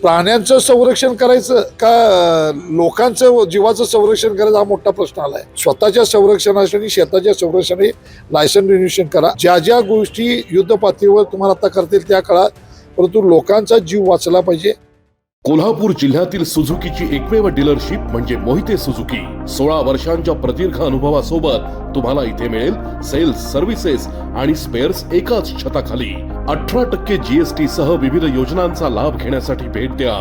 प्राण्यांचं संरक्षण करायचं का लोकांचं जीवाचं संरक्षण करायचं हा मोठा प्रश्न आलाय। स्वतःच्या संरक्षणासाठी शेताच्या संरक्षणासाठी लायसन रिन्यूएशन करा। ज्या ज्या गोष्टी युद्ध पातळीवर तुम्हाला आता करतील त्या काळात, परंतु लोकांचा जीव वाचला पाहिजे। कोल्हापूर जिल्ह्यातील सुझुकीची एकमेव डीलरशिप म्हणजे मोहिते सुझुकी। 16 वर्षांच्या प्रदीर्घ अनुभवासोबत तुम्हाला इथे मिळेल सेल्स, सर्व्हिसेस आणि स्पेअर्स एकाच छताखाली। 18% जीएसटी सह विविध योजनांचा लाभ घेण्यासाठी भेट द्या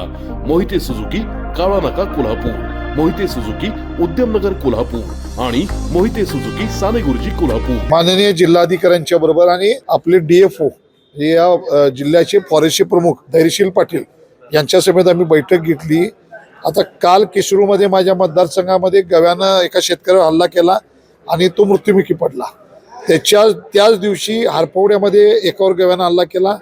मोहिते सुझुकी, काळानाका कोल्हापूर, मोहिते सुझुकी उद्यमनगर कोल्हापूर आणि मोहिते सुझुकी सानेगुरुजी कोल्हापूर। माननीय जिल्हाधिकाऱ्यांच्या बरोबर आणि आपले डीएफओ या जिल्ह्याचे फॉरेस्टचे प्रमुख धैर्यशील पाटील यांच्या समेत आम्ही बैठक घेतली। आता काल केशरूमध्ये माझ्या मतदारसंघामध्ये गव्यानं एका शेतकऱ्यावर हल्ला केला आणि तो मृत्युमुखी पडला। त्याच दिवशी हरपवड्यामध्ये एकावर गव्यानं हल्ला केला।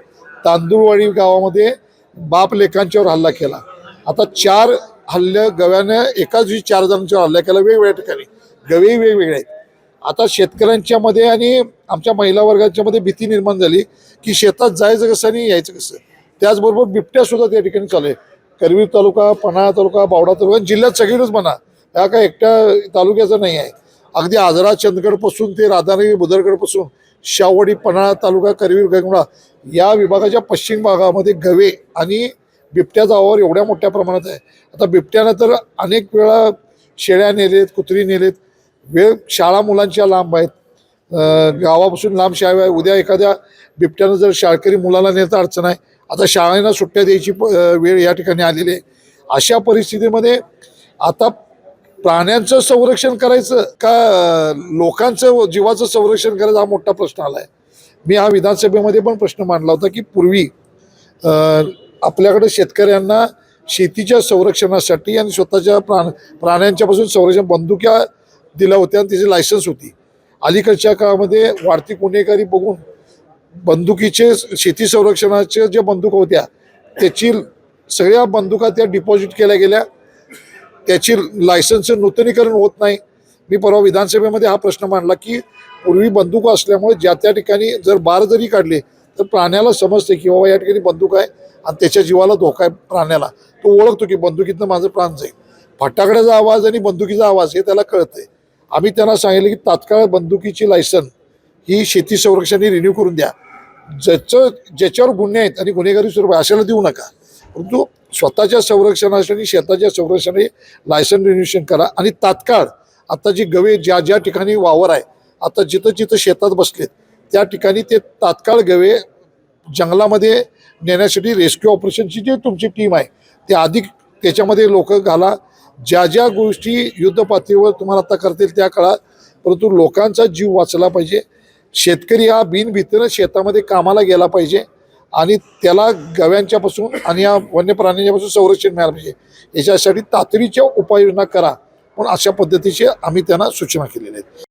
तांदूळवाडी गावामध्ये बाप लेकांच्यावर हल्ला केला। आता 4 हल्ले गव्यानं एकाच दिवशी 4 जणांच्यावर हल्ला केला, वेगवेगळ्या ठिकाणी, गवे वेगवेगळे आहेत। आता शेतकऱ्यांच्या मध्ये आणि आमच्या महिला वर्गाच्या मध्ये भीती निर्माण झाली की शेतात जायचं कसं आणि यायचं कसं। त्याचबरोबर बिबट्या सुद्धा त्या ठिकाणी चालू आहे। करवीर तालुका, पन्हाळा तालुका, बावडा तालुका, जिल्ह्यात सगळीच म्हणा, ह्या काय एकट्या तालुक्याचा नाही आहे। अगदी आजरा चंदगडपासून ते राधानगरी बुदरगडपासून शाहवाडी, पन्हाळा तालुका, करवीर, गंगडा या विभागाच्या पश्चिम भागामध्ये गवे आणि बिबट्याचा वावर एवढ्या मोठ्या प्रमाणात आहे। आता बिबट्यानं तर अनेक वेळा शेळ्या नेलेत, कुत्री नेलेत, शाळा मुलांच्या लांब आहेत, गावापासून लांब शाळा आहे। उद्या एखाद्या बिबट्यानं जर शाळकरी मुलाला नेता अडचण आहे। आता शाळेला सुट्ट्या द्यायची वेळ या ठिकाणी आलेली आहे। अशा परिस्थितीमध्ये आता प्राण्यांचं संरक्षण करायचं का लोकांचं जीवाचं संरक्षण करायचं हा मोठा प्रश्न आलाय। मी हा विधानसभेमध्ये पण प्रश्न मांडला होता की पूर्वी आपल्याकडे शेतकऱ्यांना शेतीच्या संरक्षणासाठी आणि स्वतःच्या प्राण्यांच्यापासून संरक्षण बंदुक्या दिल्या होत्या आणि त्याची लायसन्स होती। अलीकडच्या काळामध्ये वाढती गुन्हेगारी बघून बंदुकीचे शेती संरक्षणाचे जे बंदूक होत्या त्याची सगळ्या बंदुका त्या डिपॉझिट केल्या गेल्या, त्याची लायसन्सचं नूतनीकरण होत नाही। मी परवा विधानसभेमध्ये हा प्रश्न मांडला की पूर्वी बंदूक असल्यामुळे ज्या त्या ठिकाणी जर बार जरी काढले तर प्राण्याला समजते की बाबा या ठिकाणी बंदूक आहे आणि त्याच्या जीवाला धोका आहे प्राण्याला, तो ओळखतो की बंदुकीतनं माझं प्राण जाईल। फटाकड्याचा आवाज आणि बंदुकीचा आवाज हे त्याला कळतंय। आम्ही त्यांना सांगितलं की तात्काळ बंदुकीची लायसन ही शेती संरक्षणाने रिन्यू करून द्या। ज्याच्यावर गुन्हे आहेत आणि गुन्हेगारी स्वरूप अशाला देऊ नका, परंतु स्वतःच्या संरक्षणासाठी शेताच्या संरक्षणासाठी लायसन रिन्यूएशन करा। आणि तात्काळ आता जी गवे ज्या ज्या ठिकाणी वावर आहे, आता जिथं शेतात बसलेत त्या ठिकाणी ते तात्काळ गवे जंगलामध्ये नेण्यासाठी रेस्क्यू ऑपरेशनची जी तुमची टीम आहे ते अधिक त्याच्यामध्ये लोक घाला। ज्या ज्या गोष्टी युद्ध पातळीवर तुम्हाला आता करतील त्या काळात, परंतु लोकांचा जीव वाचला पाहिजे। शेतकरी हा बिनभीतीनं शेतामध्ये कामाला गेला पाहिजे आणि त्याला गव्यांच्यापासून आणि या वन्य प्राण्यांच्यापासून संरक्षण मिळालं पाहिजे। याच्यासाठी तातडीच्या उपाययोजना करा, पण अशा पद्धतीचे आम्ही त्यांना सूचना केलेल्या आहेत।